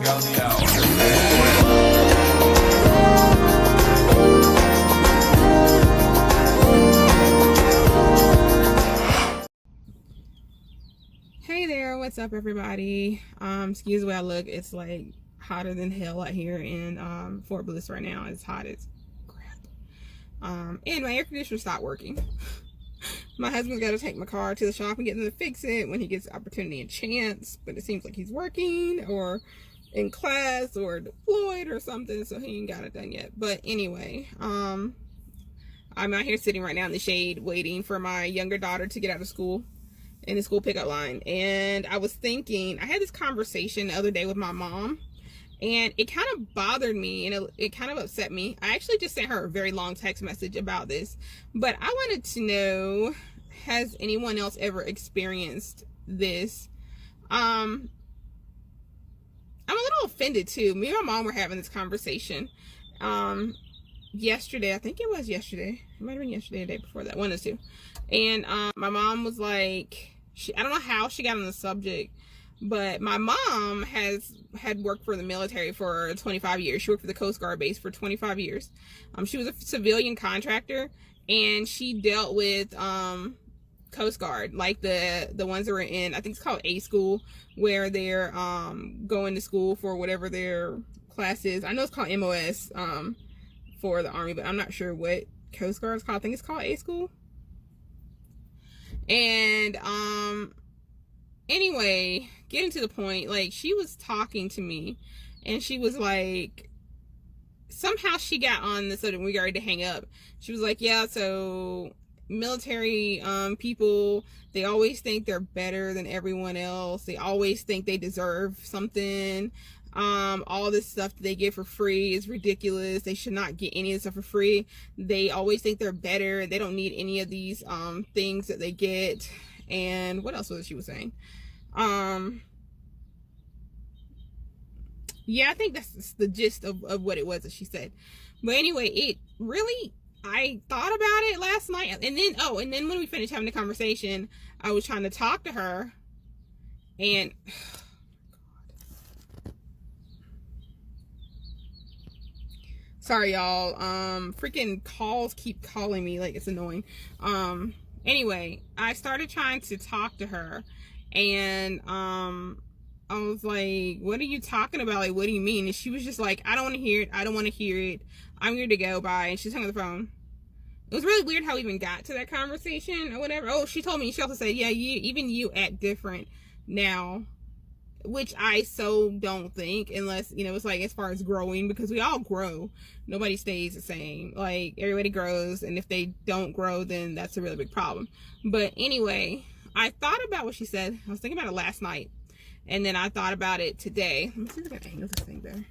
out the hour. Hey there, what's up everybody? Excuse the way I look. It's like hotter than hell out here in Fort Bliss right now. It's hot as crap. And my air conditioner stopped working. My husband's got to take my car to the shop and get them to fix it when he gets the opportunity and chance, but it seems like he's working or in class or deployed or something, so he ain't got it done yet. But anyway, I'm out here sitting right now in the shade waiting for my younger daughter to get out of school in the school pickup line. And I was thinking, I had this conversation the other day with my mom, and it kind of bothered me and it kind of upset me. I actually just sent her a very long text message about this, but I wanted to know, has anyone else ever experienced this? I'm a little offended too. Me and my mom were having this conversation yesterday. I think it was yesterday. It might have been yesterday or the day before that, one or two. And my mom was like, I don't know how she got on the subject, but my mom had worked for the military for 25 years. She worked for the Coast Guard base for 25 years. She was a civilian contractor, and she dealt with Coast Guard, like the ones that were in, I think it's called A school, where they're going to school for whatever their class is. I know it's called MOS for the Army, but I'm not sure what Coast Guard is called. I think it's called A school. And anyway, getting to the point, like, she was talking to me and she was like, somehow she got on the subject. We got ready to hang up. She was like, yeah, so military people, they always think they're better than everyone else. They always think they deserve something. All this stuff that they get for free is ridiculous. They should not get any of this stuff for free. They always think they're better. They don't need any of these things that they get. And what else was she was saying? Yeah, I think that's the gist of what it was that she said. But anyway, it really, I thought about it last night, and then when we finished having the conversation, I was trying to talk to her, and sorry y'all, freaking calls keep calling me, like, it's annoying. Anyway, I started trying to talk to her, and I was like, what are you talking about? Like, what do you mean? And she was just like, I don't want to hear it. I don't want to hear it. I'm here to go. Bye. And she's hung up the phone. It was really weird how we even got to that conversation or whatever. Oh, she told me, she also said, yeah, even you act different now, which I so don't think, unless, you know, it's like, as far as growing, because we all grow. Nobody stays the same. Like, everybody grows, and if they don't grow, then that's a really big problem. But anyway, I thought about what she said. I was thinking about it last night, and then I thought about it today. Let me see if I can angle this thing better.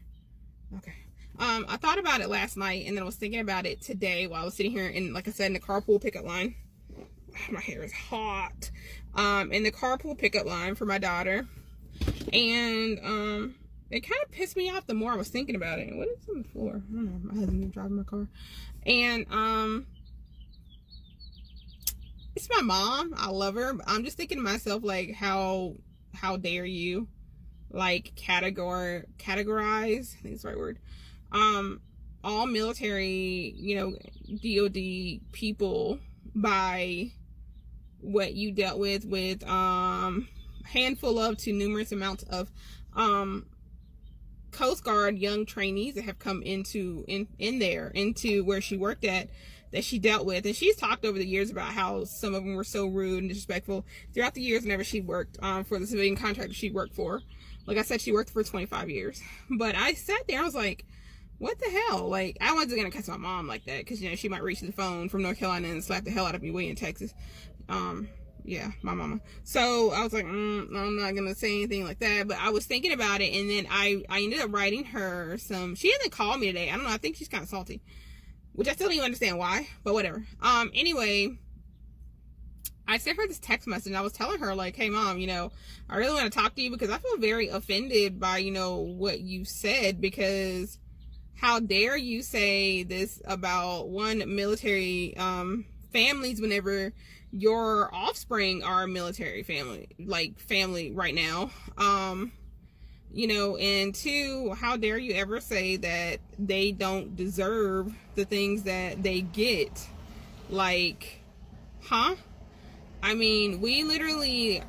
Okay. I thought about it last night, and then I was thinking about it today while I was sitting here in, like I said, in the carpool pickup line. My hair is hot. In the carpool pickup line for my daughter. And it kind of pissed me off the more I was thinking about it. What is on the floor? I don't know. My husband driving my car. And it's my mom. I love her. But I'm just thinking to myself, like, how dare you, like, categorize, I think it's the right word, all military, you know, DOD people by what you dealt with handful of to numerous amounts of Coast Guard young trainees that have come into where she worked at, that she dealt with. And she's talked over the years about how some of them were so rude and disrespectful throughout the years whenever she worked for the civilian contractor she worked for. Like I said, she worked for 25 years. But I sat there, I was like, what the hell? Like, I wasn't gonna cuss my mom like that, because, you know, she might reach the phone from North Carolina and slap the hell out of me way in Texas. Yeah, my mama. So I was like, I'm not gonna say anything like that. But I was thinking about it, and then I ended up writing her some. She hasn't called me today. I don't know. I think she's kind of salty, which I still don't even understand why. But whatever. Anyway, I sent her this text message. And I was telling her, like, hey mom, you know, I really want to talk to you because I feel very offended by, you know, what you said, because how dare you say this about one military families whenever your offspring are military family, like family right now. you know, and two, how dare you ever say that they don't deserve the things that they get? Like, huh? I mean, we literally,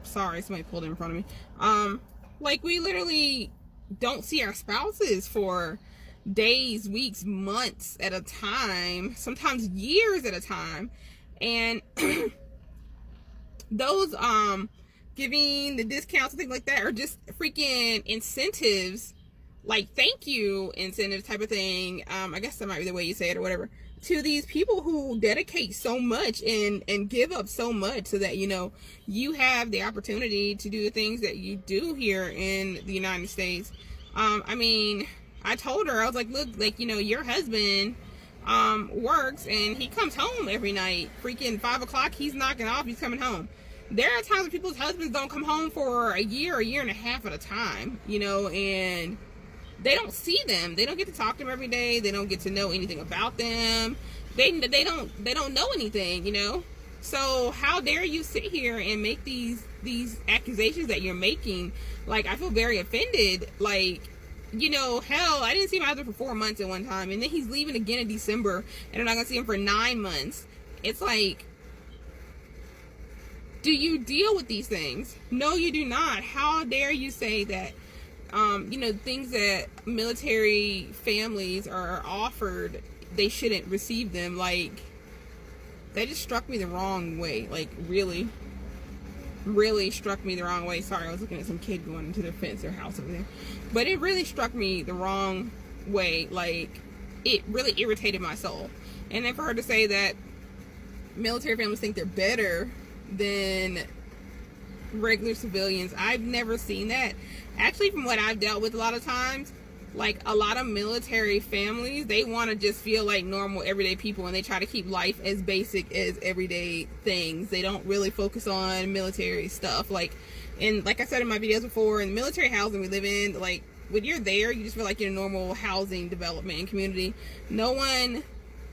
sorry, somebody pulled in front of me. Like, we literally don't see our spouses for days, weeks, months at a time, sometimes years at a time. And those, giving the discounts and things like that are just freaking incentives, like thank you incentive type of thing. I guess that might be the way you say it or whatever, to these people who dedicate so much and give up so much so that, you know, you have the opportunity to do the things that you do here in the United States. I mean, I told her, I was like, look, like, you know, your husband works and he comes home every night, freaking 5 o'clock, he's knocking off, he's coming home. There are times when people's husbands don't come home for a year and a half at a time, you know, and they don't see them. They don't get to talk to them every day. They don't get to know anything about them. They don't know anything, you know. So how dare you sit here and make these accusations that you're making? Like, I feel very offended. Like, you know, hell, I didn't see my husband for 4 months at one time, and then he's leaving again in December, and I'm not gonna see him for 9 months. It's like, do you deal with these things? No, you do not. How dare you say that, you know, things that military families are offered, they shouldn't receive them? Like, that just struck me the wrong way. Like, really struck me the wrong way. Sorry, I was looking at some kid going into their fence, their house over there. But it really struck me the wrong way. Like, it really irritated my soul. And then for her to say that military families think they're better than regular civilians, I've never seen that. Actually, from what I've dealt with a lot of times, like, a lot of military families, they want to just feel like normal everyday people, and they try to keep life as basic as everyday things. They don't really focus on military stuff. Like, and like I said in my videos before, in the military housing we live in, like, when you're there, you just feel like you're in a normal housing development and community. No one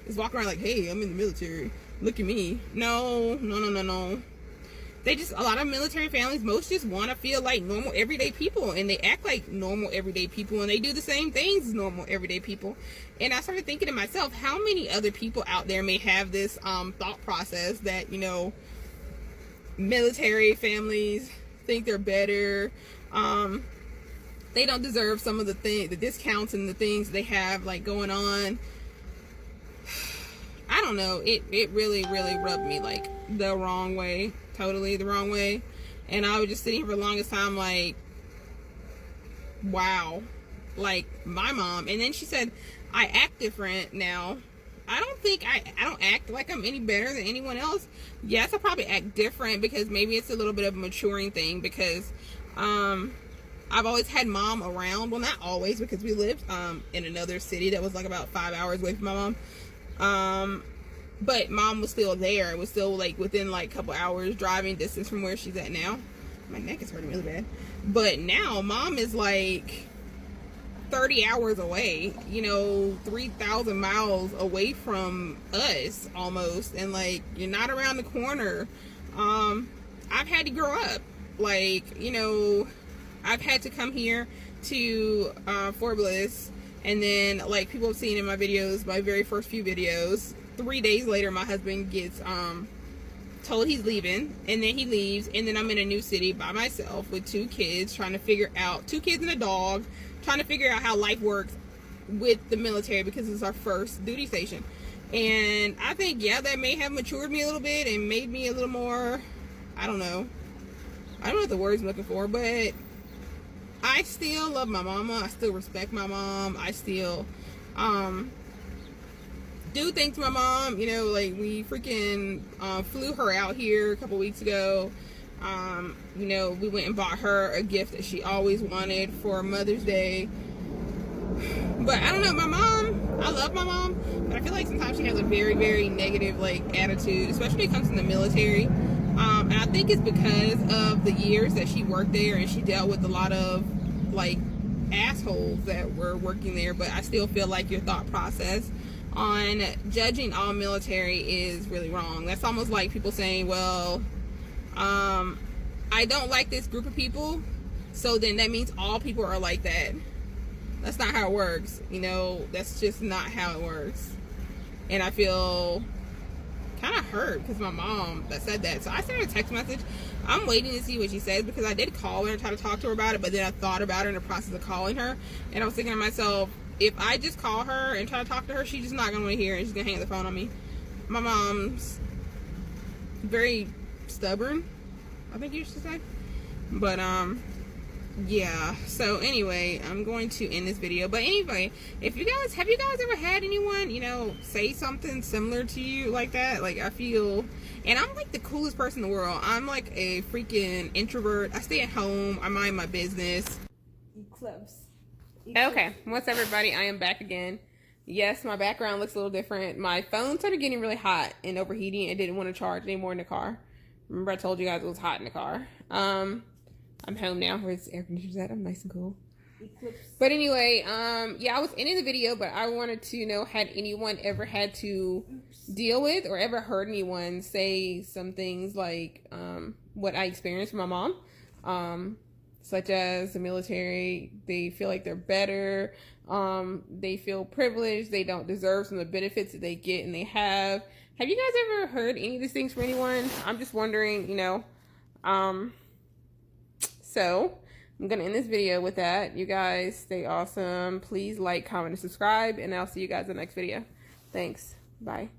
is walking around like, hey, I'm in the military, look at me. No. They just, a lot of military families, most just want to feel like normal everyday people, and they act like normal everyday people, and they do the same things as normal everyday people. And I started thinking to myself, how many other people out there may have this thought process that, you know, military families think they're better, they don't deserve some of the discounts and the things they have, like, going on. I don't know, it really rubbed me like the wrong way, totally the wrong way. And I was just sitting here for the longest time like, wow, like, my mom. And then she said, I act different now. I don't think I don't act like I'm any better than anyone else. Yes, I probably act different because maybe it's a little bit of a maturing thing, because I've always had mom around. Well, not always, because we lived in another city that was like about 5 hours away from my mom. But mom was still there. It was still like within like a couple hours driving distance from where she's at now. My neck is hurting really bad. But now mom is like 30 hours away, you know, 3,000 miles away from us almost. And like, you're not around the corner. I've had to grow up. Like, you know, I've had to come here to Fort Bliss. And then, like, people have seen in my videos, my very first few videos, 3 days later, my husband gets told he's leaving, and then he leaves, and then I'm in a new city by myself with 2 kids, trying to figure out, 2 kids and a dog, trying to figure out how life works with the military, because it's our first duty station. And I think, yeah, that may have matured me a little bit and made me a little more, I don't know what the words I'm looking for, but I still love my mama. I still respect my mom. I still do things to my mom. You know, like, we freaking flew her out here a couple weeks ago. You know, we went and bought her a gift that she always wanted for Mother's Day. But I don't know, my mom, I love my mom, but I feel like sometimes she has a very, very negative, like, attitude, especially when it comes to the military. And I think it's because of the years that she worked there, and she dealt with a lot of, like, assholes that were working there. But I still feel like your thought process on judging all military is really wrong. That's almost like people saying, well, I don't like this group of people, So then that means all people are like that. That's not how it works. You know, that's just not how it works. And I feel kind of hurt because my mom that said that. So I sent her a text message. I'm waiting to see what she says because I did call her and try to talk to her about it, but then I thought about it in the process of calling her, and I was thinking to myself, if I just call her and try to talk to her, she's just not gonna want to hear it. She's gonna hang up the phone on me. My mom's very stubborn, I think you should say. But yeah, so anyway, I'm going to end this video. But anyway, have you guys ever had anyone, you know, say something similar to you like that? Like, I feel, and I'm like the coolest person in the world. I'm like a freaking introvert. I stay at home, I mind my business. Eclipse. Okay, what's up, everybody? I am back again. Yes, my background looks a little different. My phone started getting really hot and overheating and didn't want to charge anymore in the car. Remember I told you guys it was hot in the car. I'm home now where the air conditioner's at. I'm nice and cool. Eclipse. But anyway, yeah, I was ending the video, but I wanted to know, had anyone ever had to deal with or ever heard anyone say some things like what I experienced from my mom, such as the military, they feel like they're better, they feel privileged, they don't deserve some of the benefits that they get and they have. Have you guys ever heard any of these things from anyone? I'm just wondering, you know. So I'm going to end this video with that. You guys stay awesome. Please like, comment, and subscribe. And I'll see you guys in the next video. Thanks. Bye.